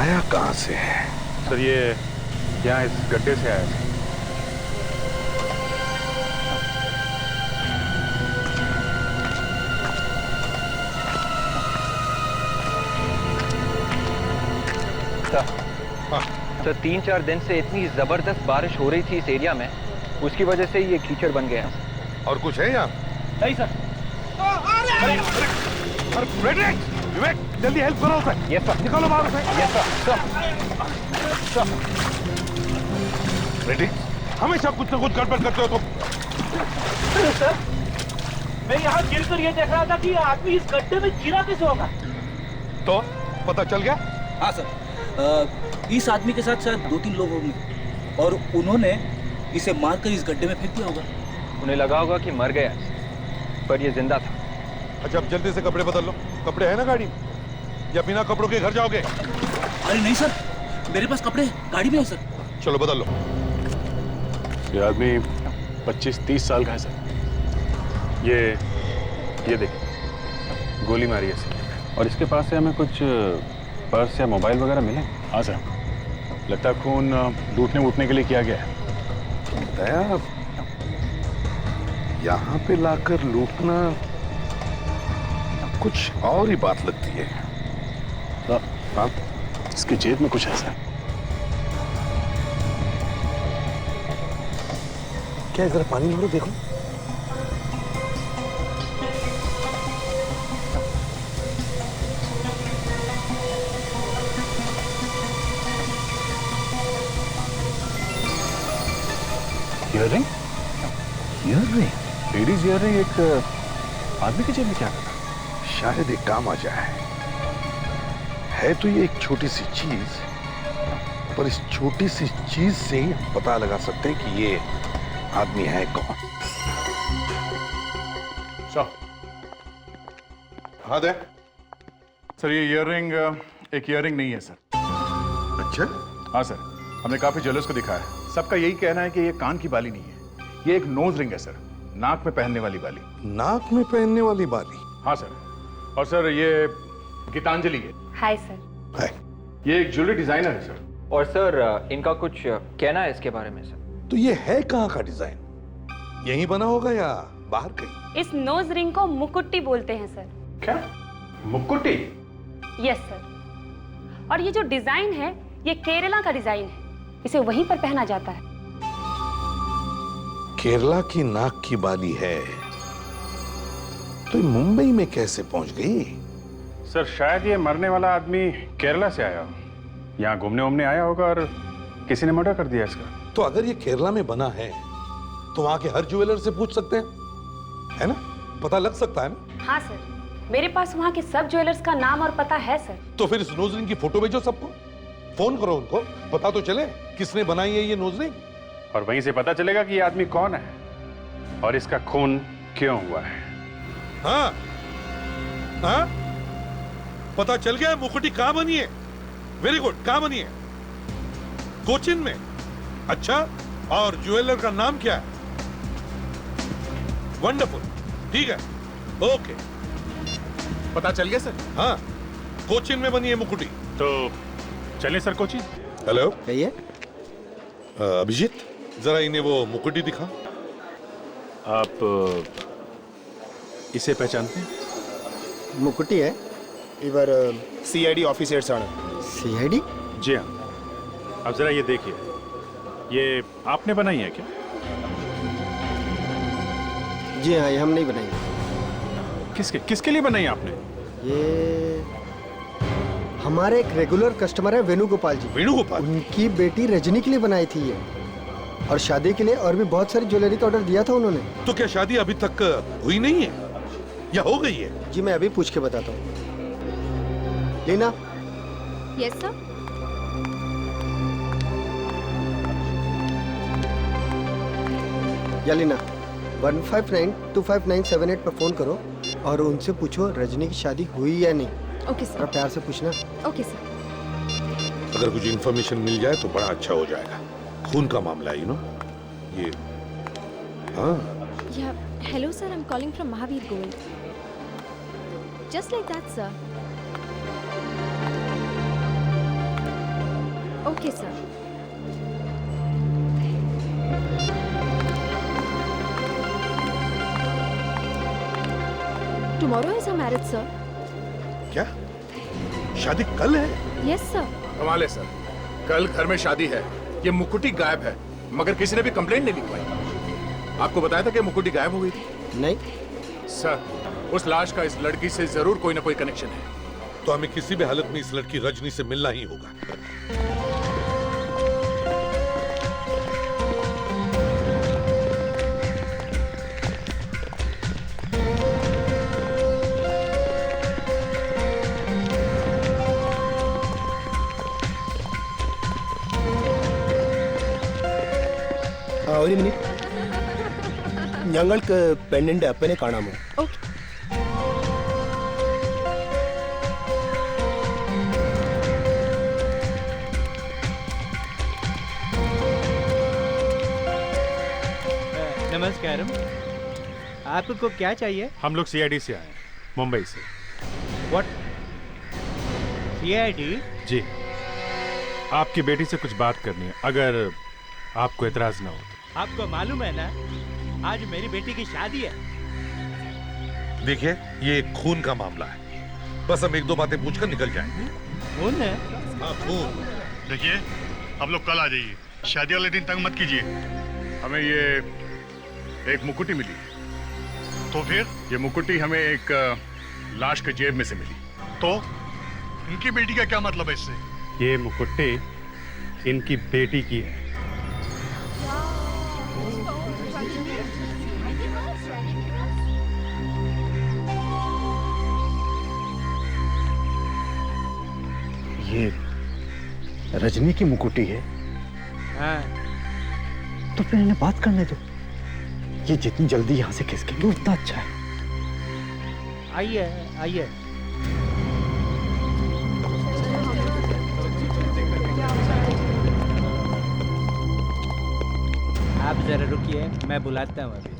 आया कहां से है? सर ये यहाँ इस गड्ढे से आया था। तो 3-4 दिन से इतनी जबरदस्त बारिश हो रही थी इस एरिया में, उसकी वजह से ये कीचड़ बन गया। और कुछ है यहाँ? नहीं सर। विवेक जल्दी हेल्प करो सर। Yes sir. निकालो बाहर से। Yes sir. Sir ready? हमेशा कुछ ना कुछ गड़बड़ करते हो तुम। सर मैं यहाँ गिरकर ये देख रहा था कि आदमी इस गड्ढे में गिरा कैसे होगा। तो पता चल गया? हाँ सर, इस आदमी के साथ शायद 2-3 लोग होंगे और उन्होंने इसे मारकर इस गड्ढे में फेंक दिया होगा। उन्हें लगा होगा कि मर गया, पर ये जिंदा था। अच्छा अब जल्दी से कपड़े बदल लो। कपड़े है ना गाड़ी में? या बिना कपड़ों के घर जाओगे? अरे नहीं सर, मेरे पास कपड़े गाड़ी में है सर। चलो बदल लो। ये आदमी 25-30 साल का है सर। ये देखिए गोली मारी है सर। और इसके पास से हमें कुछ पर्स या मोबाइल वगैरह मिले? हाँ सर, लगता है खून लूटने वूटने के लिए किया गया है। दया, यहाँ पे लाकर लूटना कुछ और ही बात लगती है। हाँ, इसकी जेब में कुछ है सर। क्या जरा पानी भरो देखो। ईयररिंग? ईयररिंग? लेडीज ईयररिंग एक आदमी की जेब में क्या करता? शायद एक काम आ जाए। है तो ये एक छोटी सी चीज, पर इस छोटी सी चीज से ही पता लगा सकते हैं कि ये आदमी है कौन। हाँ दे। सर ये ईयररिंग एक ईयररिंग नहीं है सर। अच्छा? हाँ सर, हमने काफी ज्वेलर्स को दिखाया है, सबका यही कहना है कि ये कान की बाली नहीं है, ये एक नोज रिंग है सर, नाक में पहनने वाली बाली। नाक में पहनने वाली बाली? हाँ सर। और सर ये गीतांजलि है। Hi sir. है। ये एक ज्वेलरी डिजाइनर है सर। और सर इनका कुछ कहना है इसके बारे में सर। तो ये है कहाँ का डिजाइन? यहीं बना होगा या बाहर कहीं? इस नोज रिंग को मुकुट्टी बोलते हैं सर। क्या? मुकुट्टी? Yes sir. और ये जो डिजाइन है ये केरला का डिजाइन है, इसे वहीं पर पहना जाता है। केरला की नाक की बाली है तो ये मुंबई में कैसे पहुंच गई? सर शायद ये मरने वाला आदमी केरला से आया हो, यहाँ घूमने वूमने आया होगा और किसी ने मर्डर कर दिया इसका। तो अगर ये केरला में बना है तो वहां के हर ज्वेलर से पूछ सकते हैं, है ना? पता लग सकता है ना? हाँ सर, मेरे पास वहाँ के सब ज्वेलर्स का नाम और पता है सर। तो फिर इस नोज रिंग की फोटो भेजो सबको, फोन करो उनको, पता तो चले किसने बनाई है ये नोज रिंग। और वहीं से पता चलेगा कि ये आदमी कौन है और इसका खून क्यों हुआ है। हाँ हाँ, पता चल गया मुकुटी कहाँ बनी है। वेरी गुड, कहाँ बनी है? कोचिन में? अच्छा, और ज्वेलर का नाम क्या है? वंडरफुल, ठीक है, ओके। पता चल गया सर? हाँ, कोचिन में बनी है मुकुटी। तो चलिए सर कोचिन। हेलो कहिए। अभिजीत, जरा इन्हें वो मुकुटी दिखा। आप इसे पहचानते हैं? ಮುಕುಟಿ है इवर CID ऑफिसर्स आना। CID? जी हाँ। अब जरा ये देखिए, ये आपने बनाई है क्या? जी हाँ, ये हम नहीं बनाएंगे। किसके लिए बनाई आपने? ये हमारे एक रेगुलर कस्टमर है वेणुगोपाल जी। वेणुगोपाल? उनकी बेटी रजनी के लिए बनाई थी ये, और शादी के लिए और भी बहुत सारी ज्वेलरी का ऑर्डर दिया था उन्होंने। तो क्या शादी अभी तक हुई नहीं है या हो गई है? जी मैं अभी पूछ के बताता हूँ। लीना। Yes sir. या लीना, 15925978 पर फोन करो और उनसे पूछो रजनी की शादी हुई या नहीं। ओके और प्यार से पूछना। Okay sir. अगर कुछ इंफॉर्मेशन मिल जाए तो बड़ा अच्छा हो जाएगा। खून का मामला है, यू नो। ये हाँ। Yeah, hello sir, I'm calling from Mahavir Gold. Just like that, sir. Okay sir. Tomorrow is a marriage sir. क्या शादी कल है? Yes sir. कमाल है सर, कल घर में शादी है, ये मुकुटी गायब है, मगर किसी ने भी कंप्लेंट नहीं लिखवाई। आपको बताया था कि मुकुटी गायब हो गई थी? नहीं सर, उस लाश का इस लड़की से जरूर कोई ना कोई कनेक्शन है। तो हमें किसी भी हालत में इस लड़की रजनी से मिलना ही होगा। ഒരു മിനിറ്റ്, ഞങ്ങൾക്ക് പെണ്ണിന്റെ അപ്പനെ കാണാമോ? ओके। नमस्कारम, आपको क्या चाहिए? हम लोग सीआईडी से आए हैं, मुंबई से। व्हाट? सीआईडी? जी, आपकी बेटी से कुछ बात करनी है, अगर आपको एतराज ना हो तो। आपको मालूम है ना, आज मेरी बेटी की शादी है। देखिए, ये एक खून का मामला है, बस हम एक दो बातें पूछकर निकल जाएंगे। खून है? हाँ, खून। देखिए, आप लोग कल आ जाइए, शादी वाले दिन तंग मत कीजिए। हमें ये एक मुकुटी मिली, तो फिर ये मुकुटी हमें एक लाश के जेब में से मिली। तो इनकी बेटी का क्या मतलब है इससे? ये मुकुटी इनकी बेटी की है। ये रजनी की मुकुटी है? हाँ। तो फिर इन्हें बात करने दो, ये जितनी जल्दी यहाँ से खिसकेंगे उतना अच्छा है। आइए आइए। आप जरा रुकिए, मैं बुलाता हूँ अभी।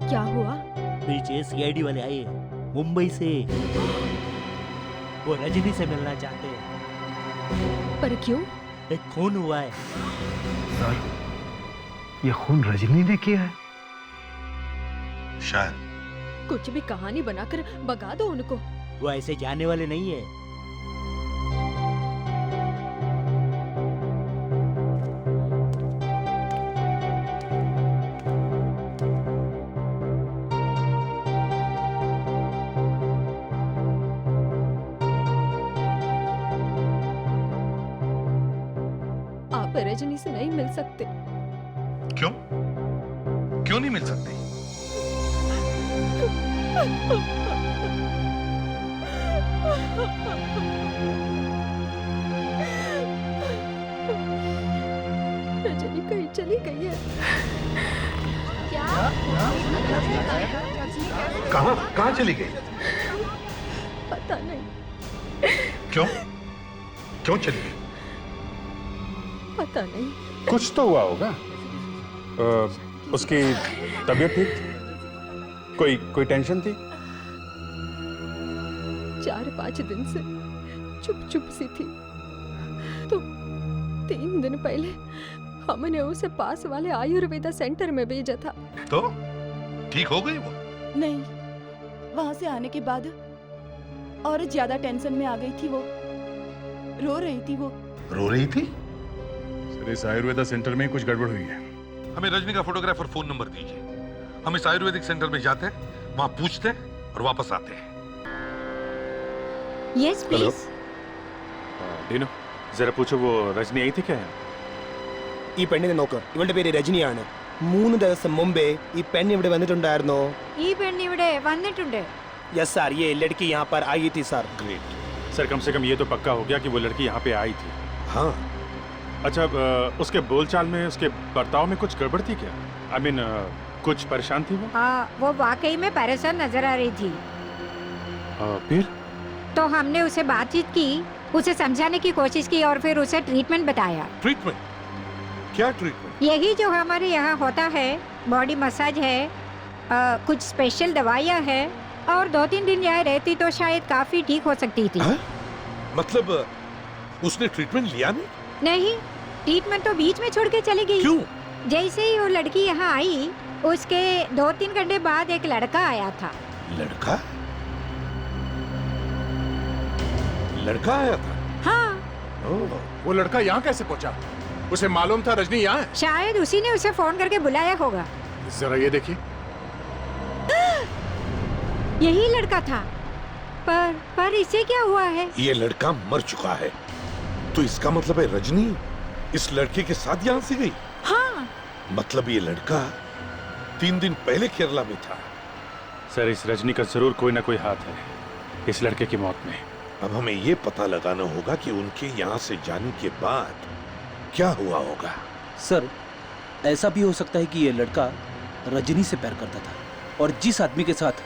क्या हुआ? पीछे सीआईडी वाले आए हैं, मुंबई से। वो रजनी से मिलना चाहते हैं। पर क्यों? एक खून हुआ है। ये खून रजनी ने किया है? शायद। कुछ भी कहानी बनाकर भगा दो उनको। वो ऐसे जाने वाले नहीं है। आप रजनी से नहीं मिल सकते। क्यों? क्यों नहीं मिल सकते? रजनी कहीं चली गई है। कहाँ चली गई? पता नहीं। क्यों? क्यों चली गई? पता नहीं। कुछ तो हुआ होगा। उसकी तबीयत ठीक थी? कोई टेंशन थी? 4-5 दिन से चुप सी थी, तो 3 दिन पहले हमने उसे पास वाले आयुर्वेदा सेंटर में भेजा था। तो ठीक हो गई वो? नहीं, वहां से आने के बाद और ज्यादा टेंशन में आ गई थी वो। रो रही थी वो। रो रही थी? सर, इस आयुर्वेदा सेंटर में कुछ गड़बड़ हुई है। हमें रजनी का फोटोग्राफर फोन नंबर दीजिए, हम इस आयुर्वेदिक सेंटर में जाते हैं, वहां पूछते हैं और वापस आते हैं। Yes please. डीनो, जरा पूछो वो रजनी आई थी क्या? ഈ പെണ്ണിനെ നോക്ക്, ഇവളുടെ പേര് രജനിയാണ്. 3 ദിവസം മുമ്പേ ഈ പെണ്ണ് ഇവിടെ വന്നിട്ടുണ്ടായിരുന്നോ? ഈ പെണ്ണ് ഇവിടെ വന്നിട്ടുണ്ട്. यस सर, ये लड़की यहाँ पर आई थी सर। ग्रेट सर, कम से कम ये तो पक्का हो गया कि वो लड़की यहाँ पे आई थी। हाँ। अच्छा, उसके बोलचाल में, उसके बर्ताव में कुछ गड़बड़ थी क्या? आई मीन, कुछ परेशान थी वो? हाँ, वो वाकई में परेशान नजर आ रही थी। फिर तो हमने उसे बातचीत की, उसे समझाने की कोशिश की और फिर उसे ट्रीटमेंट बताया। ट्रीटमेंट? क्या ट्रीटमेंट? यही जो हमारे यहाँ होता है, बॉडी मसाज है, कुछ स्पेशल दवाइयाँ है, और 2-3 दिन यहाँ रहती तो शायद काफी ठीक हो सकती थी। मतलब उसने ट्रीटमेंट लिया नहीं, ट्रीटमेंट तो बीच में छोड़ के चली गई। क्यों? जैसे ही वो लड़की यहाँ आई, उसके 2-3 घंटे बाद एक लड़का आया था। लड़का? लड़का आया था? हाँ। वो लड़का यहाँ कैसे पहुँचा? उसे मालूम था रजनी यहाँ है? शायद उसी ने उसे फोन करके बुलाया होगा। जरा ये देखिए। यही लड़का था। पर इसे क्या हुआ है? ये लड़का मर चुका है। तो इसका मतलब है रजनी इस लड़के के साथ यहाँ से गई? हाँ। मतलब ये लड़का 3 दिन पहले केरला में था। सर, इस रजनी का जरूर कोई ना कोई हाथ है इस लड़के की मौत में। अब हमें ये पता लगाना होगा कि उनके यहाँ से जाने के बाद क्या हुआ होगा। सर, ऐसा भी हो सकता है कि ये लड़का रजनी से प्यार करता था और जिस आदमी के साथ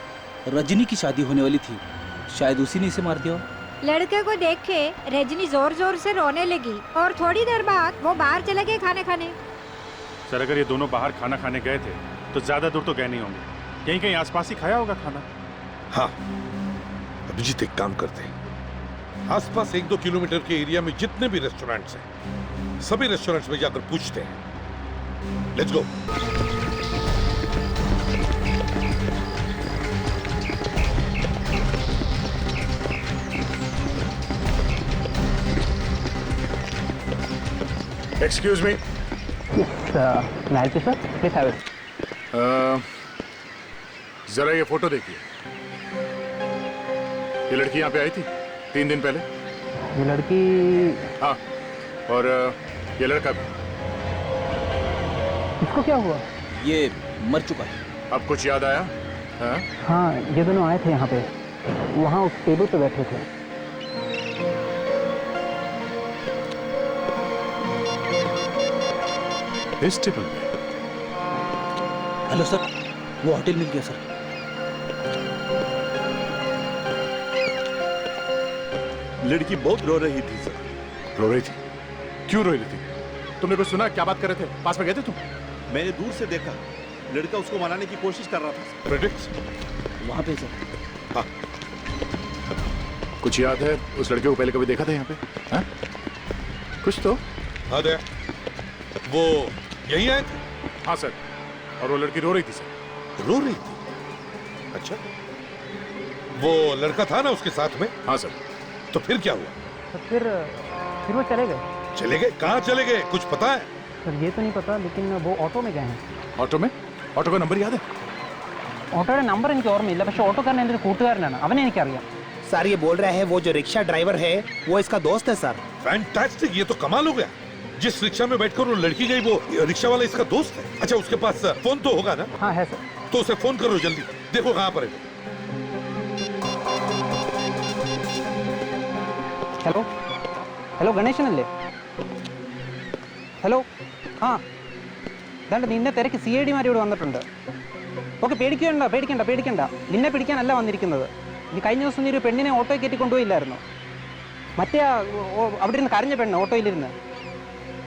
रजनी की शादी होने वाली थी, शायद उसी ने इसे मार दिया। लड़के को देख के रजनी जोर जोर से रोने लगी और थोड़ी देर बाद वो बाहर चले गए खाने खाने। सर, अगर ये दोनों बाहर खाना खाने गए थे तो ज्यादा दूर तो गए नहीं होंगे, कहीं कहीं आसपास ही खाया होगा खाना। हाँ, अभिजीत एक काम करते हैं, आसपास 1-2 किलोमीटर के एरिया में जितने भी रेस्टोरेंट्स हैं, सभी रेस्टोरेंट्स में जाकर पूछते हैं। Let's go. Excuse me. जरा ये फोटो देखिए। ये लड़की यहाँ पे आई थी 3 दिन पहले। ये लड़की? हाँ, और ये लड़का भी। इसको क्या हुआ? ये मर चुका है। अब कुछ याद आया? हाँ, ये दोनों आए थे यहाँ पे, वहाँ उस टेबल पे बैठे थे। इस टेबल पे? हेलो सर, वो होटल मिल गया सर। लड़की बहुत रो रही थी सर। रो रही थी? क्यों रो रही थी? तुमने कुछ सुना? क्या बात कर रहे थे? पास में गए थे तुम? मैंने दूर से देखा, लड़का उसको मनाने की कोशिश कर रहा था। प्रेडिक्ट वहाँ पे सर। हाँ, कुछ याद है? उस लड़के को पहले कभी देखा था यहाँ पे? हाँ? कुछ तो? हाँ दे, वो यही आए थे? हाँ सर, और वो लड़की रो रही थी सर। रो रही थी? अच्छा, वो लड़का था ना उसके साथ में? हाँ सर। तो फिर क्या हुआ? तो फिर वो चले गए। चले गए? कहाँ चले गए, कुछ पता है? सर, ये तो नहीं पता, लेकिन वो ऑटो में गए हैं। ऑटो में? ऑटो का नंबर याद है? ഓട്ടോയുടെ നമ്പർ എനിക്ക് ഓർമ്മയില്ല, പക്ഷെ ഓട്ടോക്കാരൻ എൻ്റെ ഒരു കൂട്ടുകാരനാണ്, അവനെ എനിക്കറിയാം। सर, ये बोल रहे हैं वो जो रिक्शा ड्राइवर है वो इसका दोस्त है सर। फैंटास्टिक, ये तो कमाल हो गया। जिस रिक्शा में बैठकर वो लड़की गई, वो रिक्शा वाला इसका दोस्त है। अच्छा, उसके पास फोन तो होगा ना? हाँ है सर। तो उसे फोन करो जल्दी, देखो कहाँ पर है। Hello hello, ഗണേശനല്ലേ? ഹലോ, ആ ദാണ്ട് നിന്നെ തിരക്ക് CID മാർ ഇവിടെ വന്നിട്ടുണ്ട്. ഓക്കെ, പേടിക്കണ്ട, നിന്നെ പിടിക്കാനല്ല വന്നിരിക്കുന്നത്. നീ കഴിഞ്ഞ ദിവസം നീ ഒരു പെണ്ണിനെ ഓട്ടോ കയറ്റി കൊണ്ടുപോയില്ലായിരുന്നു? മറ്റേ അവിടെ ഇരുന്ന് കരഞ്ഞ പെണ്ണ് ഓട്ടോയിലിരുന്ന്.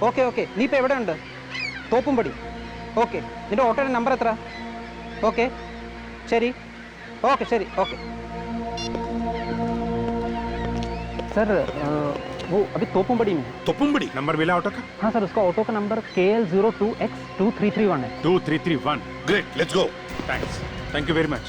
ഓക്കെ, നീ ഇപ്പോൾ എവിടെ ഉണ്ട്? തോപ്പുംപടി. ഓക്കെ, നിന്റെ ഓട്ടോയുടെ നമ്പർ എത്ര? ഓക്കെ ശരി. ഓക്കെ सर, वो अभी तोपुमबड़ी में। तोपुमबड़ी? नंबर मिला ऑटो का? हाँ सर, उसका ऑटो का नंबर KL02X2331 है। 2331। Great, let's go. Thanks, thank you very much.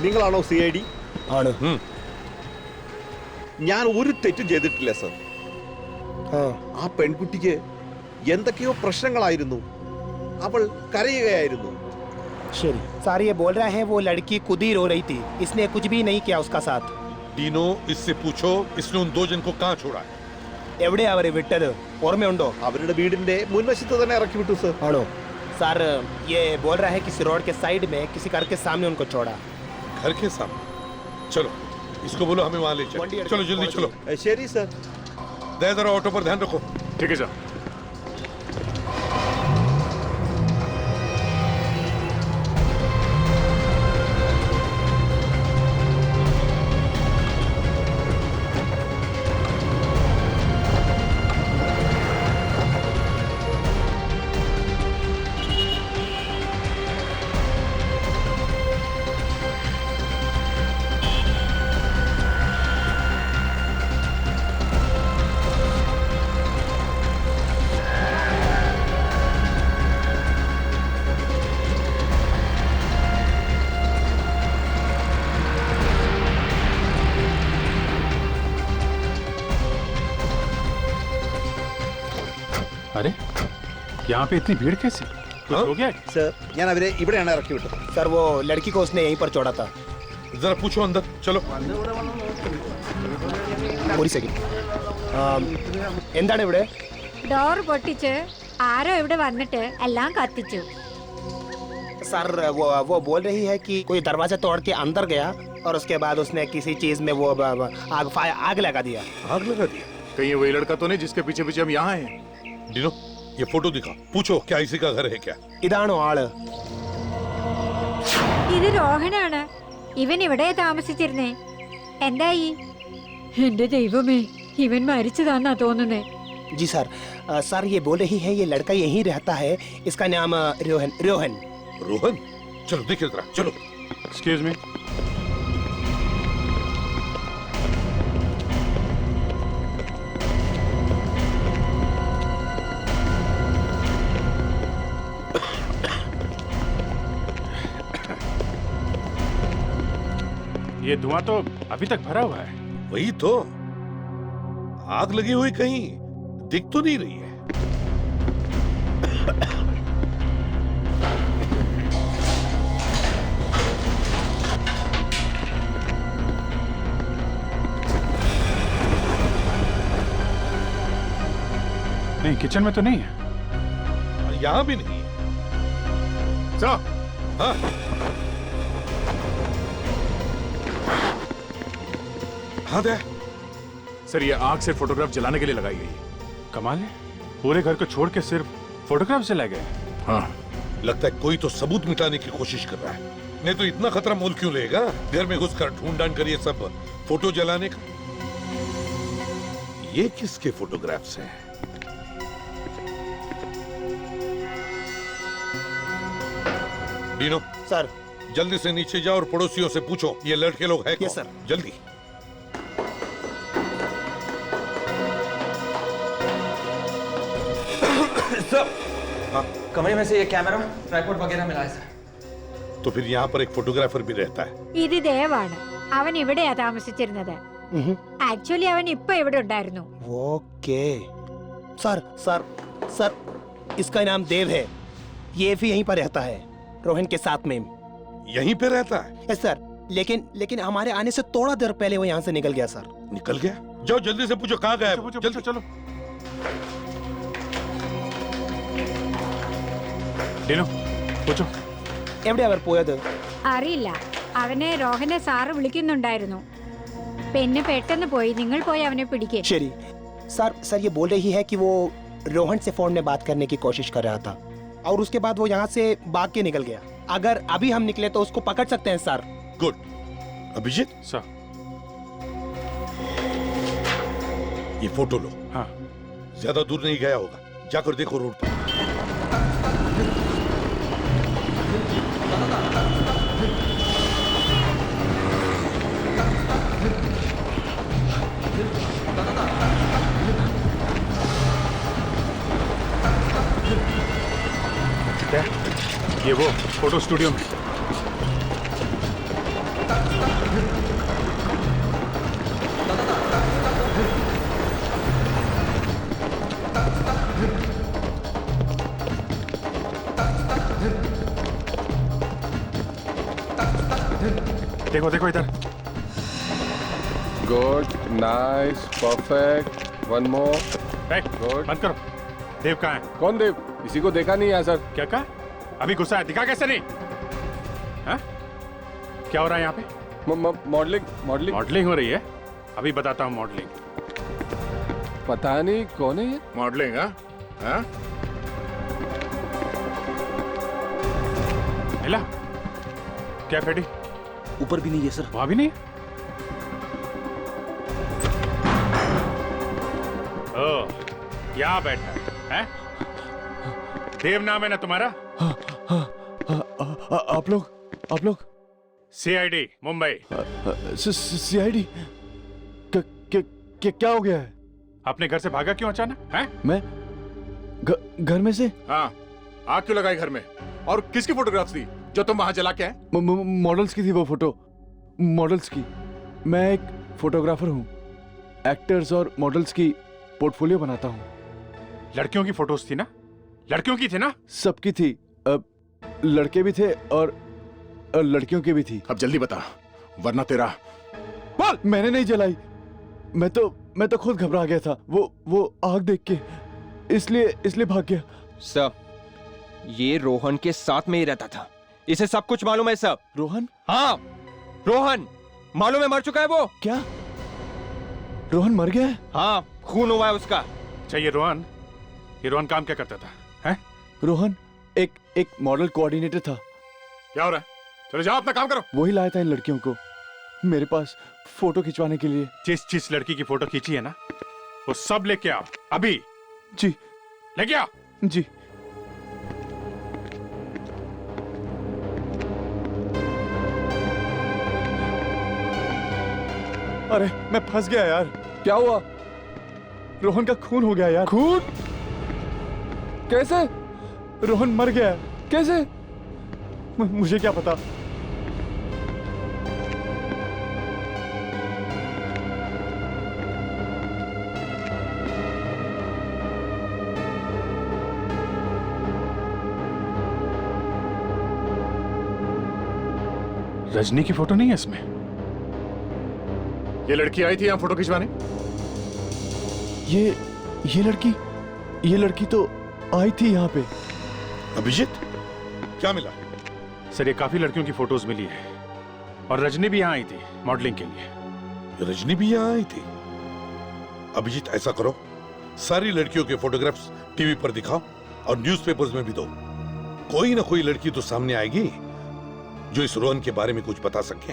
നിങ്ങളാണോ CID? ആണ്. ഞാൻ ഒരു തെറ്റും ചെയ്തിട്ടില്ല സർ. ആ പെൺകുട്ടിക്ക് എന്തൊക്കെയോ പ്രശ്നങ്ങളായിരുന്നു, അവൾ കരയുകയായിരുന്നു. शरी सर, ये बोल रहे हैं वो लड़की खुद ही रो रही थी, इसने कुछ भी नहीं किया उसका साथ। डीनो, इससे पूछो इसने उन 2 जन को कहाँ छोड़ा है। എവിടെ അവരെ വിട്ടത് ഓർമ്മയുണ്ടോ? അവരുടെ വീടിന്റെ മുൻവശത്ത് തന്നെ ഇറക്കി വിട്ടു സർ. ആണോ? सर ये बोल रहा है किसी रोड के साइड में किसी घर के सामने उनको छोड़ा. घर के सामने? चलो इसको बोलो हमें वहां ले चलो. चलो जल्दी चलो. ശരി സർ. दे जरा ऑटो पर ध्यान रखो. ठीक है सर. अरे यहाँ पे इतनी भीड़ कैसे? कुछ हो गया? സർ ഞാൻ അവരെ ഇവിടെയാണ് ഇറക്കി വിട്ടത്. सर वो लड़की को उसने यहीं पर छोड़ा था. जरा पूछो अंदर. चलो. ഒരു സെക്കൻഡ്. എന്താണ് ഇവിടെ? ഡോർ പൊട്ടിച്ച് ആരോ ഇവിടെ വന്നിട്ട് എല്ലാം കത്തിച്ചു. सर वो बोल रही है कि कोई दरवाजा तोड़ के अंदर गया और उसके बाद उसने किसी चीज में वो आग लगा दिया. आग लगा दिया? कहीं वही लड़का तो नहीं जिसके पीछे पीछे हम यहाँ हैं? डिनो ये फोटो दिखा. पूछो क्या इसी का घर है क्या? ഇതാണോ ആള്? ഇത് രോഹനാണ്. ഇവൻ ഇവിടെ താമസിച്ചിരുന്നേ. എന്തായി? എന്റെ ദൈവമേ, ഇവൻ മരിച്ചതാന്നാ തോന്നുന്നേ. जी सर. सर ये बोल रही है ये लड़का यहीं रहता है. इसका नाम रोहन. रोहन. रोहन? चलो देखिए जरा. चलो. Excuse me. ये धुआं तो अभी तक भरा हुआ है. वही तो. आग लगी हुई कहीं दिख तो नहीं रही है. नहीं किचन में तो नहीं है. यहाँ भी नहीं है. सर. हाँ. हाँ दे. सर ये आग से फोटोग्राफ जलाने के लिए लगाई गई है. कमाल है, पूरे घर को छोड़ के सिर्फ फोटोग्राफ से लगे. हाँ लगता है कोई तो सबूत मिटाने की कोशिश कर रहा है. नहीं तो इतना खतरा मोल क्यों लेगा? घर में घुसकर ढूंढ ढांड कर ये सब फोटो जलाने का. ये किसके फोटोग्राफ्स हैं? डीनो सर जल्दी से नीचे जाओ और पड़ोसियों से पूछो ये लड़के लोग हैं कौन? Yes sir. जल्दी. हाँ? कमरे में से ये कैमरा ट्राइपॉड वगैरह मिला है सर. तो फिर यहाँ पर एक फोटोग्राफर भी रहता है. ഇത് ദേവാണ്. അവൻ ഇവിടെയാ താമസിച്ചിരുന്നത്. ആക്ച്വലി അവൻ ഇപ്പൊ ഇവിടെ ഉണ്ടായിരുന്നു. ओके. सर सर सर इसका नाम देव है. ये भी यहीं पर रहता है रोहन के साथ में. यहीं पे रहता है? Yes sir. लेकिन हमारे आने से थोड़ा देर पहले वो यहाँ से निकल गया सर. निकल गया? जाओ जल्दी से पूछो कहाँ गया. जल्दी चलो. ഡിനോ പൂച്ചോ. എവിടെ അവർ പോയത്? അറിയില്ല. അവനെ രോഹനെ സാറ് വിളിക്കുന്നുണ്ടായിരുന്നു. പിന്നെ പെട്ടെന്ന് പോയി. നിങ്ങൾ പോയി അവനെ പിടിക്കേ. ശരി. सर ये बोल रही है कि वो रोहन से फोन में बात करने की कोशिश कर रहा था और उसके बाद वो यहाँ से भाग के निकल गया. अगर अभी हम निकले तो उसको पकड़ सकते हैं सर. गुड. अभिजीत सर ये फोटो लो. हाँ. ज्यादा दूर नहीं गया होगा. जाकर देखो रोड पर. ये वो फोटो स्टूडियो में. देखो देखो इधर. Good, nice, perfect. One more. बंद करो। देव कहाँ है? कौन देव? किसी को देखा नहीं है सर। क्या कहा? अभी गुस्सा है, दिखा कैसे नहीं? हाँ? क्या हो रहा है यहाँ पे? मॉडलिंग मॉडलिंग मॉडलिंग हो रही है? अभी बताता हूँ मॉडलिंग। पता नहीं कौन है ये। मॉडलिंग? हाँ? मिला? क्या फेडी? ऊपर भी नहीं है सर। वहां भी नहीं? ओ, यहाँ बैठा है? देव नाम है ना तुम्हारा? आप लोग सीआईडी मुंबई। सीआईडी? क्या हो गया है? अपने घर से भागा क्यों अचानक? हैं? मैं घर में से? हाँ, आग क्यों लगाई घर में? और किसकी फोटोग्राफ्स थी जो तुम वहां जला के आए? मॉडल्स की थी वो फोटो, मॉडल्स की। मैं एक फोटोग्राफर हूँ, एक्टर्स और मॉडल्स की पोर्टफोलियो बनाता हूँ। लड़कियों की फोटोज थी ना? लड़कियों की थी ना? सबकी थी। लड़के भी थे और लड़कियों की भी थी। अब जल्दी बता, वरना तेरा बोल। मैंने नहीं जलाई, मैं तो खुद घबरा गया था, वो आग देख के, इसलिए भाग गया। सर, ये रोहन के साथ में ही रहता था, इसे सब कुछ मालूम है सर। रोहन? हाँ, रोहन मालूम है, मर चुका है वो। क्या? रोहन मर गया है? हाँ, खून हुआ है उसका। चाहिए रोहन? ये रोहन काम क्या करता था? हैं? रोहन एक मॉडल कोऑर्डिनेटर था। क्या हो रहा है? चलो जाओ, अपना काम करो। वही लाया था इन लड़कियों को मेरे पास फोटो खिंचवाने के लिए। जिस लड़की की फोटो खींची है ना, वो सब लेके आओ अभी। जी। लेके आओ। जी। अरे मैं फंस गया यार। क्या हुआ? रोहन का खून हो गया यार। खून? कैसे? रोहन मर गया। कैसे? मुझे क्या पता। रजनी की फोटो नहीं है इसमें। ये लड़की आई थी यहाँ फोटो खिंचवाने? ये लड़की तो आई थी यहाँ पे। अभिजीत, क्या मिला? सर, ये काफी लड़कियों की फोटोज मिली है और रजनी भी यहाँ आई थी मॉडलिंग के लिए। रजनी भी यहाँ आई थी? अभिजीत, ऐसा करो, सारी लड़कियों के फोटोग्राफ्स टीवी पर दिखाओ और न्यूज़पेपर्स में भी दो। कोई ना कोई लड़की तो सामने आएगी जो इस रोहन के बारे में कुछ बता सके।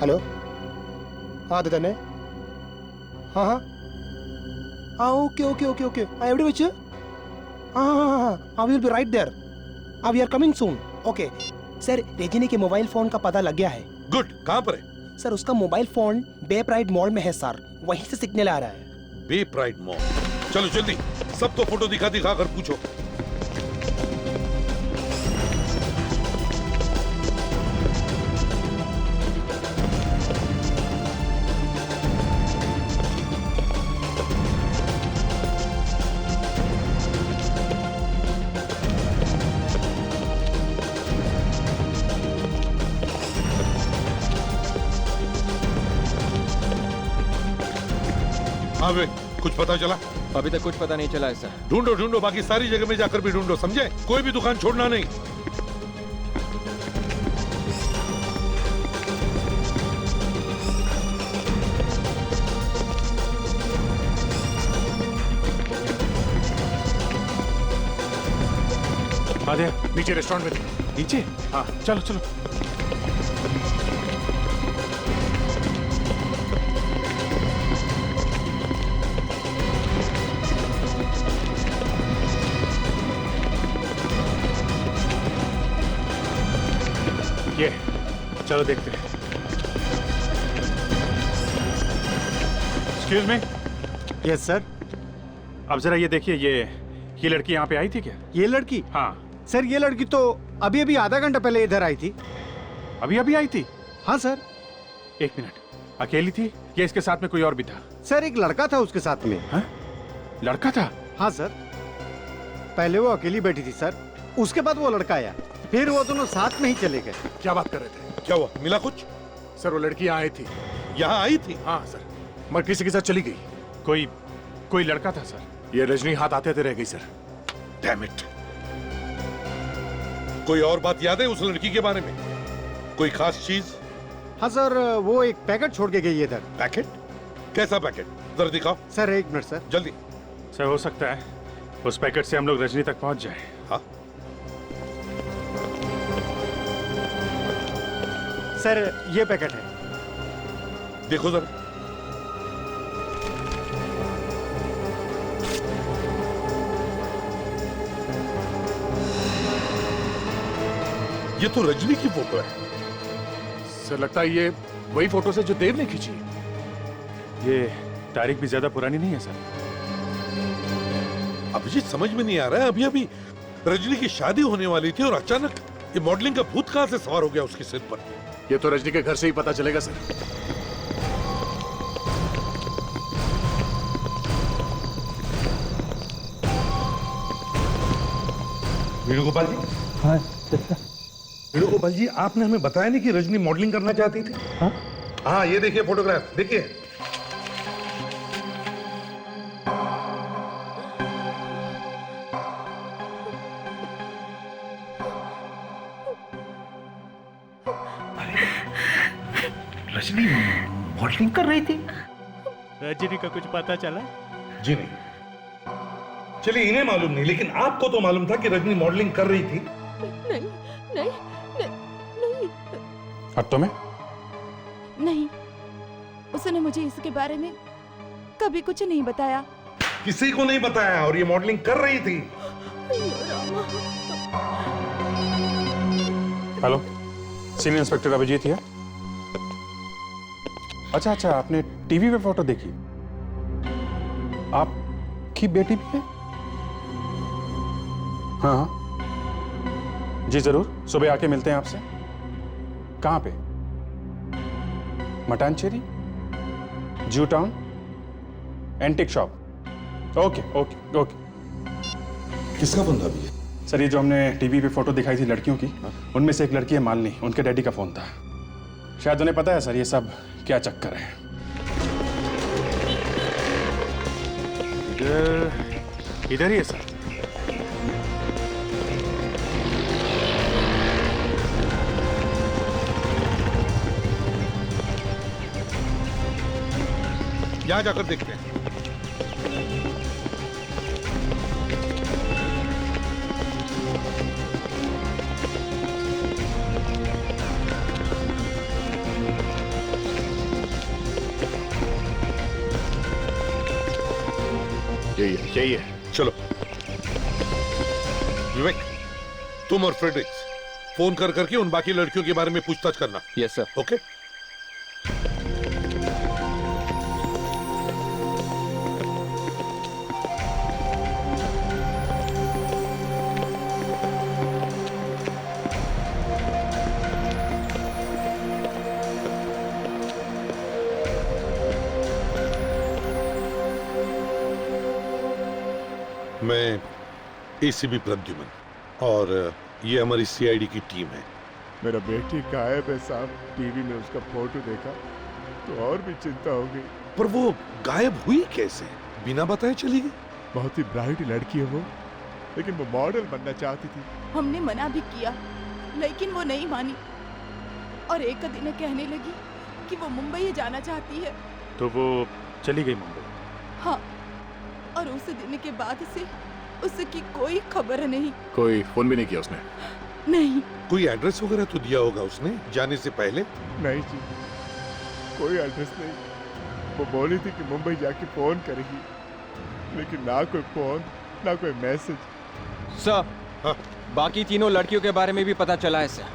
हेलो, हाँ दादा ने, हाँ, ओके आई एवरी विच, हाँ, we will be right there, we are coming soon. Okay sir, Rajni के मोबाइल फोन का पता लग गया है। गुड, कहाँ पर है? सर, उसका मोबाइल फोन बे प्राइड मॉल में है सर, वहीं से सिग्नल आ रहा है। बे प्राइड मॉल? चलो जल्दी, सबको फोटो दिखा कर पूछो। हाँ वे, कुछ पता चला? अभी तक कुछ पता नहीं चला है सर। ढूंढो, बाकी सारी जगह में जाकर भी ढूंढो, समझे? कोई भी दुकान छोड़ना नहीं। आधे नीचे रेस्टोरेंट में। नीचे? हाँ, चलो। ये चलो देखते हैं। Excuse me. Yes sir. अब जरा ये देखिए, ये लड़की यहाँ पे आई थी क्या? ये लड़की? हाँ सर, ये लड़की तो अभी आधा घंटा पहले इधर आई थी। अभी आई थी? हाँ सर। एक मिनट, अकेली थी या इसके साथ में कोई और भी था? सर, एक लड़का था उसके साथ में। हाँ? लड़का था? हाँ सर, पहले वो अकेली बैठी थी सर, उसके बाद वो लड़का आया, फिर वो दोनों साथ में ही चले गए। क्या बात कर रहे थे? क्या हुआ? मिला कुछ? सर वो लड़की यहाँ आई थी। यहाँ आई थी? हाँ सर, मगर किसी के साथ चली गई। कोई लड़का था सर। ये रजनी हाथ आते आते रह गई सर। Damn it. कोई और बात याद है उस लड़की के बारे में? कोई खास चीज? हाँ सर, वो एक पैकेट छोड़ के गई है इधर। पैकेट? कैसा पैकेट? जरा दिखाओ। सर एक मिनट सर। जल्दी। सर हो सकता है उस पैकेट से हम लोग रजनी तक पहुंच जाए। हाँ सर ये पैकेट है। देखो जरा। ये तो रजनी की फोटो है। सर लगता है ये वही फोटो से जो देव ने खींची। ये तारीख भी ज्यादा पुरानी नहीं है सर। अभिजीत समझ में नहीं आ रहा है, अभी अभी रजनी की शादी होने वाली थी और अचानक ये मॉडलिंग का भूत कहां से सवार हो गया उसके सिर पर? ये तो रजनी के घर से ही पता चलेगा सर। वेणुगोपाल जी। हाँ वेणुगोपाल जी, आपने हमें बताया नहीं कि रजनी मॉडलिंग करना चाहती थी? हाँ ये देखिए फोटोग्राफ, देखिए। रजनी मॉडलिंग कर रही थी? रजनी का कुछ पता चला? जी नहीं। चलिए इन्हें मालूम नहीं, लेकिन आपको तो मालूम था कि रजनी मॉडलिंग कर रही थी। नहीं नहीं नहीं, नहीं। और तुम्हें? नहीं, उसने मुझे इसके बारे में कभी कुछ नहीं बताया। किसी को नहीं बताया और ये मॉडलिंग कर रही थी। हेलो, सीनियर इंस्पेक्टर अभिजीत है। अच्छा, आपने टीवी पे फोटो देखी? आपकी बेटी भी है? हाँ जी जरूर, सुबह आके मिलते हैं आपसे। कहाँ पे? मटानचेरी, जू town, antique shop. Okay okay okay. किसका बंदा भी है? सर ये जो हमने टीवी पे फोटो दिखाई थी लड़कियों की, उनमें से एक लड़की है मालिनी, उनके डैडी का फोन था। शायद उन्हें पता है सर ये सब क्या चक्कर है। इधर ही है सर। यहां जाकर देखते हैं। यही है। चलो विवेक, तुम और फ्रेडरिक्स फोन कर करके उन बाकी लड़कियों के बारे में पूछताछ करना। Yes sir. ओके। मैं एसीपी प्रद्युमन और ये हमारी सीआईडी की टीम है। मेरा बेटी गायब है साहब। टीवी में उसका फोटो देखा तो और भी चिंता हो गई। पर वो गायब हुई कैसे? बिना बताए चली गई? बहुत ही ब्राइट लड़की है वो, लेकिन वो मॉडल बनना चाहती थी। हमने मना भी किया, लेकिन वो नहीं मानी और एक दिन कहने लगी कि वो मुंबई जाना चाहती है। तो वो चली गई मुंबई? हाँ, और उस दिन के बाद से उसकी कोई खबर नहीं। कोई फोन भी नहीं किया उसने? नहीं। कोई एड्रेस वगैरह तो दिया होगा उसने जाने से पहले? नहीं जी, कोई एड्रेस नहीं। वो बोली थी कि मुंबई जाके फोन करेगी, लेकिन ना कोई फोन ना कोई मैसेज। सर, हाँ। बाकी तीनों लड़कियों के बारे में भी पता चला है सर।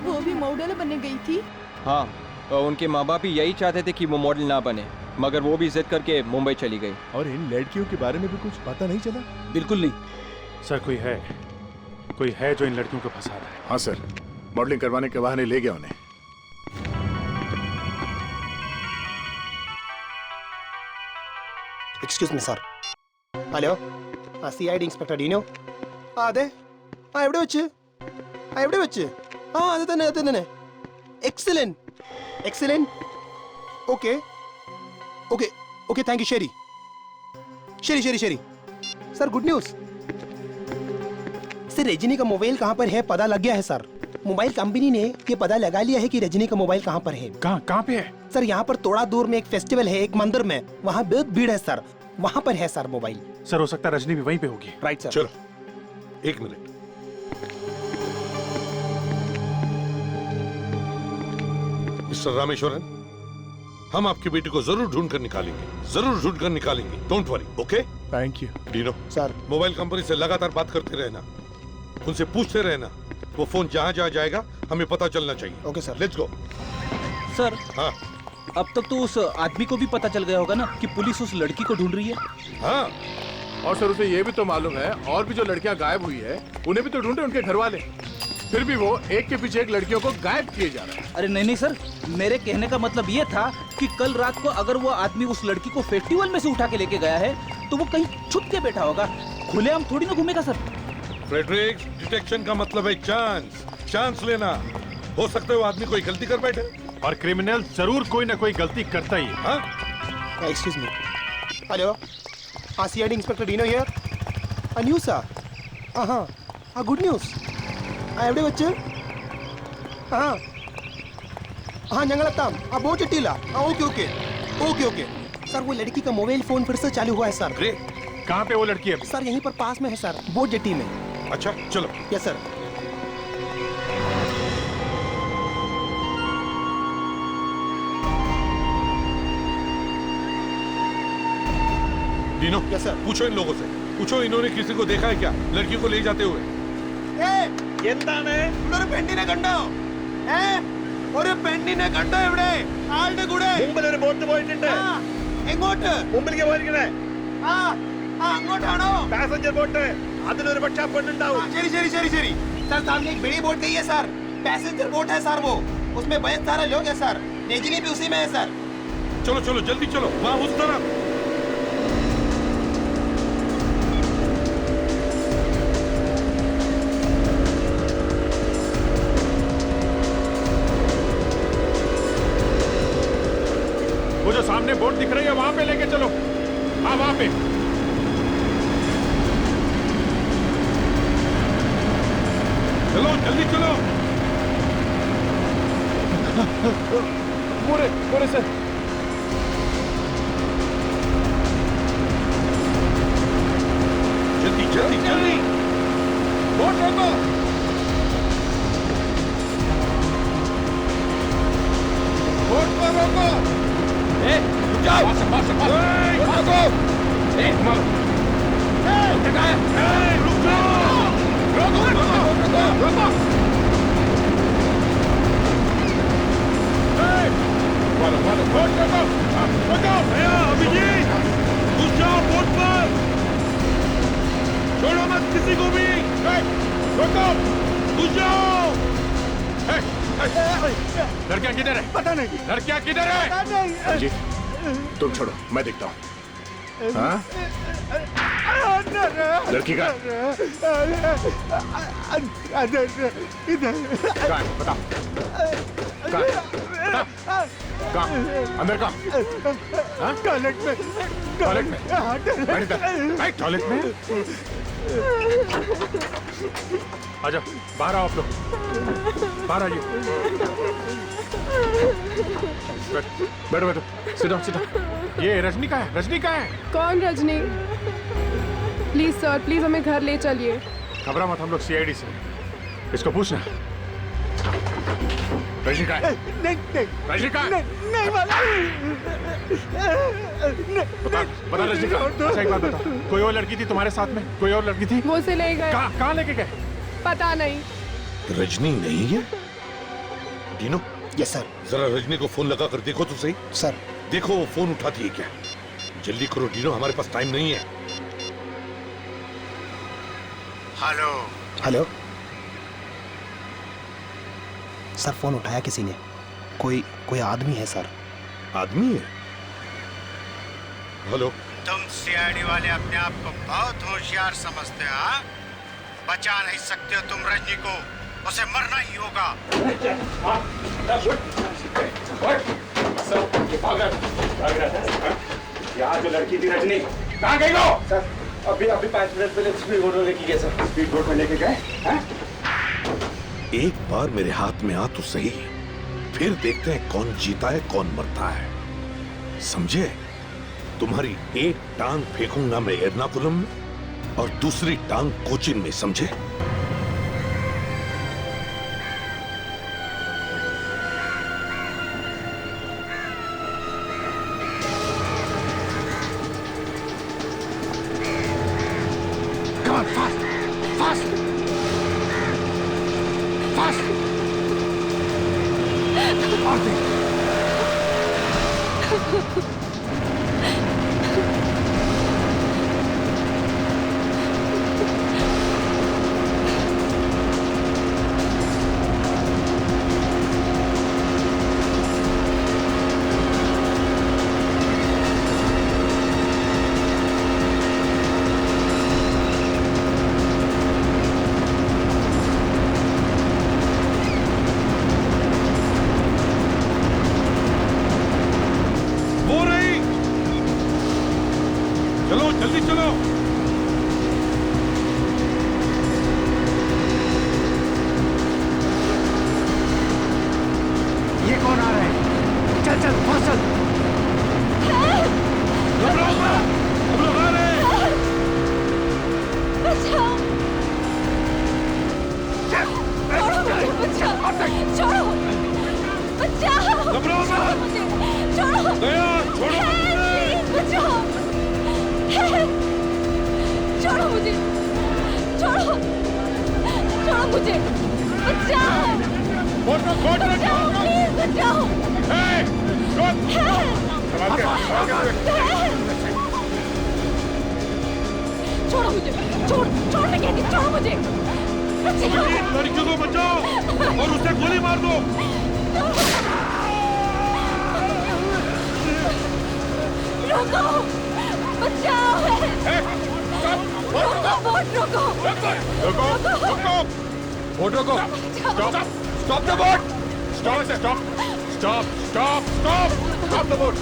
वो भी मॉडल बनने गई थी। हाँ, और उनके माँ बाप भी यही चाहते थे कि वो मॉडल ना बने, मगर वो भी जिद करके मुंबई चली गई। और इन लड़कियों के बारे में भी कुछ पता नहीं चला? बिल्कुल नहीं सर। कोई है जो इन लड़कियों को फंसा रहा है। हाँ सर, मॉडलिंग करवाने के बहाने ले गया उन्हें। Excuse me sir. Hello, CID inspector Dino. അതെ, എവിടെ വെച്ച്? എവിടെ വെച്ച്? അതെ തന്നെ. Excellent. Excellent. Okay okay okay, thank you Sheri Sheri Sheri Sheri. Sir good news sir, Rajni का मोबाइल कहाँ पर है पता लग गया है सर। मोबाइल कंपनी ने ये पता लगा लिया है कि रजनी का मोबाइल कहाँ पर है। कहाँ पे है सर? यहाँ पर थोड़ा दूर में एक फेस्टिवल है, एक मंदिर में, वहाँ बहुत भीड़ है सर, वहाँ पर है सर मोबाइल। सर हो सकता है रजनी भी वहीं पे होगी। Right sir. चलो 1 मिनट। मिस्टर रामेश्वरन, हम आपकी बेटी को जरूर ढूंढ कर निकालेंगे, जरूर ढूंढ कर निकालेंगे। Don't worry, okay? Thank you. Dino sir, mobile company से लगातार बात करते रहना, उनसे पूछते रहना। वो फोन जहां जहां जाएगा हमें पता चलना चाहिए। Okay sir. Let's go. Sir, हाँ अब तक तो उस आदमी को भी पता चल गया होगा ना कि पुलिस उस लड़की को ढूंढ रही है। हाँ, और सर उसे ये भी तो मालूम है और भी जो लड़कियां गायब हुई है उन्हें भी तो ढूंढे उनके घर वाले, फिर भी वो एक के पीछे एक लड़कियों को गायब किए जा रहे हैं। अरे नहीं नहीं सर, मेरे कहने का मतलब ये था कि कल रात को अगर वो आदमी उस लड़की को फेस्टिवल में से उठा के लेके गया है तो वो कहीं छुप के बैठा होगा, खुलेआम थोड़ी ना घूमेगा सर। फ्रेडरिक, डिटेक्शन का मतलब है चांस, चांस लेना। हो सकता है वो आदमी कोई गलती कर बैठे, और क्रिमिनल जरूर कोई ना कोई गलती करता ही है। हाँ? Excuse me. Hello, CID inspector Dino here. News sir? हाँ, गुड न्यूज। എവിടെ വെച്ച്? ഞങ്ങളെത്താം. बहुत चिट्टीला. Okay okay okay okay sir, वो लड़की का मोबाइल फोन फिर से चालू हुआ है सर। कहाँ पे वो लड़की है? सर यहीं पर पास में है सर, बोट जेट्टी में। अच्छा चलो। Yes sir. Dino, yes sir. पूछो इन लोगों से, पूछो इन्होंने किसी को देखा है क्या लड़की को ले जाते हुए? എന്താണ്? ഇവിടെ ഒരു പെണ്ണിനെ കണ്ടോ? ഒരു പെണ്ണിനെ കണ്ടോ ഇവിടെ ആളുടെ കൂടെ? മുമ്പിൽ ഒരു ബോട്ട് പോയിട്ടുണ്ട്. എങ്ങോട്ട്? മുമ്പിലേക്ക് പോയിരിക്കണേ. അങ്ങോട്ടാണോ? Passenger boat. അതിലൊരു പക്ഷെ ആ പെണ്ണുണ്ടാവും. ശരി ശരി ശരി ശരി सर, सामने एक बड़ी बोट गई है सर, पैसेंजर बोट है सर, वो उसमें बहुत सारे लोग हैं सर, रजनी भी उसी में है सर। चलो चलो जल्दी चलो, वहाँ उस तरफ। वो जो सामने बोट दिख रही है वहां पे लेके चलो। हाँ वहां पे। चलो जल्दी चलो। मोरे मोरे सर। जल्दी जल्दी जल्दी, बोट रोको। बोट को रोको। जाओ। रोको। रुक जाओ। रोको रोको। बोट रोको। अभिजीत, घुस जाओ बोट पर, छोड़ो मत किसी को भी। रोको, घुस जाओ। लड़कियां किधर है? पता नहीं। लड़कियां किधर है? पता नहीं। जी तुम छोड़ो, मैं देखता हूँ। हाँ? लड़की का बताओ कहाँ? अंदर कहाँ? टॉयलेट में। टॉयलेट में? टॉयलेट में? आजा, बाहर आओ आप लोग, बाहर आइए। बैठो बैठो, सीधा सीधा। ये रजनी का है, रजनी का है। कौन रजनी? प्लीज सर, प्लीज हमें घर ले चलिए। घबरा मत, हम लोग सीआईडी से, इसको पूछना। रजनी का है? नहीं नहीं रजनी का है? नहीं वाला। बता रजनी का। अच्छा एक बात बता, कोई और लड़की थी तुम्हारे साथ में? कोई और लड़की थी? वो से ले गए। कहाँ लेके गए? पता नहीं। रजनी नहीं है? डीनो। Yes sir. जरा रजनी को फोन लगा कर देखो तो सही। सर देखो वो फोन उठाती है क्या? जल्दी करो डीनो, हमारे पास टाइम नहीं है। हेलो हेलो सर, फोन उठाया किसी ने? कोई आदमी है सर। आदमी है? हेलो। तुम सीआईडी वाले अपने आप को बहुत होशियार समझते हो, हाँ? बचा नहीं सकते हो तुम रजनी को। उसे मरना ही होगा। यहाँ जो लड़की थी रजनी, कहाँ गई वो? सर अभी 5 मिनट पहले स्पीड बोट में लेके गए सर। स्पीड बोट में लेके गए? एक बार मेरे हाथ में आ तो सही, फिर देखते हैं कौन जीता है कौन मरता है, समझे? तुम्हारी एक टांग फेंकूंगा मैं एर्नाकुलम में और दूसरी टांग कोचिन में, समझे? लड़कियों को बचाओ और उसे गोली मार दो। रोको, बचाओ। रोको, बोट रोको। Stop the boat. Stop the boat.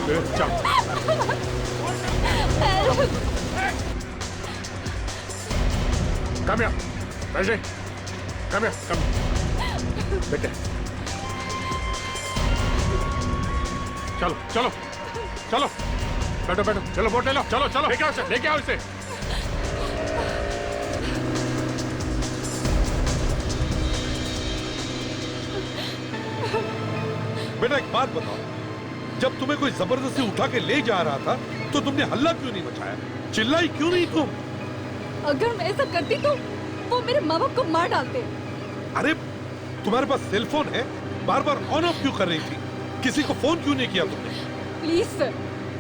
Come here. Rajni. Come here. Come. बैठे। चलो। बैठो। चलो बोट ले लो। चलो। लेके आओ इसे। बेटा एक बात बताओ, जब तुम्हें कोई जबरदस्ती उठा के ले जा रहा था तो तुमने हल्ला क्यों नहीं मचाया? चिल्लाई क्यों नहीं तुम? अगर मैं ऐसा करती तो वो मेरे माँ बाप को मार डालते। अरे तुम्हारे पास सेल फोन है, बार ऑन ऑफ क्यों कर रही थी? किसी को फोन क्यों नहीं किया तुमने? प्लीज सर,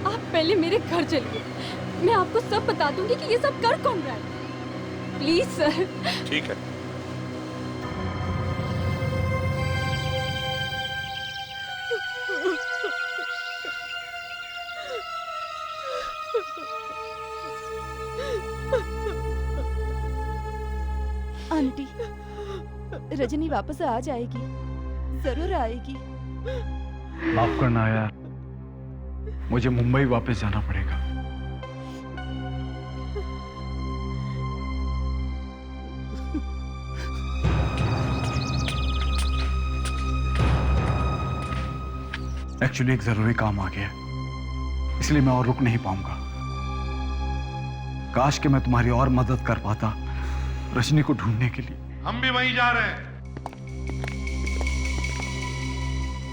आप पहले मेरे घर चलिए, मैं आपको सब बता दूंगी कि ये सब कर कौन रहा है। Please sir. ठीक है। आंटी, रजनी वापस आ जाएगी, जरूर आएगी। माफ करना यार, मुझे मुंबई वापस जाना पड़ेगा। एक्चुअली एक जरूरी काम आ गया, इसलिए मैं और रुक नहीं पाऊंगा। काश कि मैं तुम्हारी और मदद कर पाता रजनी को ढूंढने के लिए। हम भी वहीं जा रहे हैं,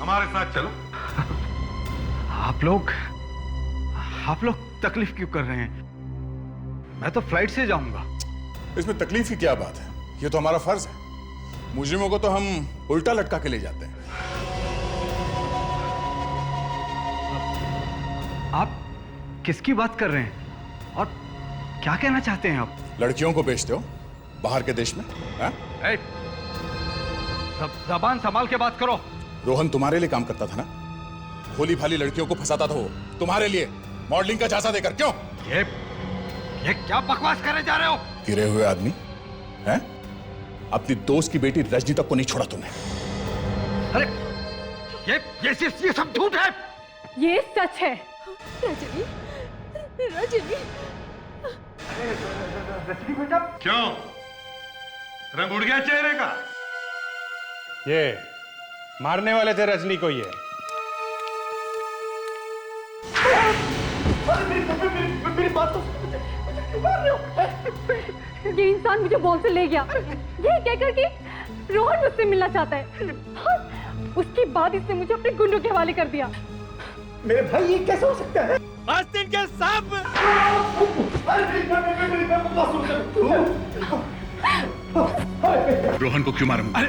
हमारे साथ चलो। आप लोग तकलीफ क्यों कर रहे हैं? मैं तो फ्लाइट से जाऊंगा। इसमें तकलीफ की क्या बात है? ये तो हमारा फर्ज है। मुजरिमों को तो हम उल्टा लटका के ले जाते हैं। आप किसकी बात कर रहे हैं और क्या कहना चाहते हैं आप? लड़कियों को बेचते हो बाहर के देश में? जबान संभाल के बात करो। रोहन तुम्हारे लिए काम करता था ना? भोली भाली लड़कियों को फंसाता था वो, तुम्हारे लिए मॉडलिंग का झांसा देकर। क्यों? ये क्या बकवास करे जा रहे हो? गिरे हुए आदमी हैं? अपनी दोस्त की बेटी रजनी तक को नहीं छोड़ा तुमने। अरे ये सब झूठ है। ये सच है। रजनी, रजनी, रजनी बेटा। क्यों रंग उड़ गया चेहरे का? ये मारने वाले थे रजनी को। ये मेरी बात तो ये इंसान मुझे बॉल से ले गया, ये कहकर कि रोहन मुझसे मिलना चाहता है। उसके बाद इसने मुझे अपने गुंडों के हवाले कर दिया। मेरे भाई ये कैसे हो सकता है? आस्तीन के सांप। रोहन को क्यों मारा? अरे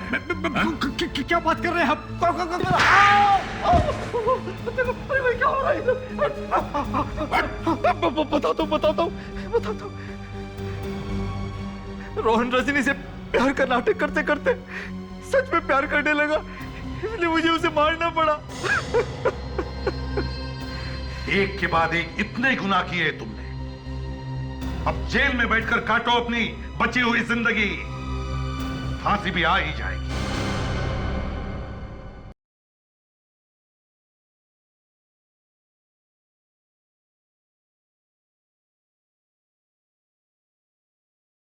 क्या बात कर रहे हैं आप? क्या हो रहा है? बताओ तो। रोहन रजनी से प्यार का नाटक करते करते सच में प्यार करने लगा, इसलिए मुझे उसे मारना पड़ा। एक के बाद एक इतने गुनाह किए तुमने, अब जेल में बैठकर काटो अपनी बची हुई जिंदगी। फांसी भी आ ही जाएगी।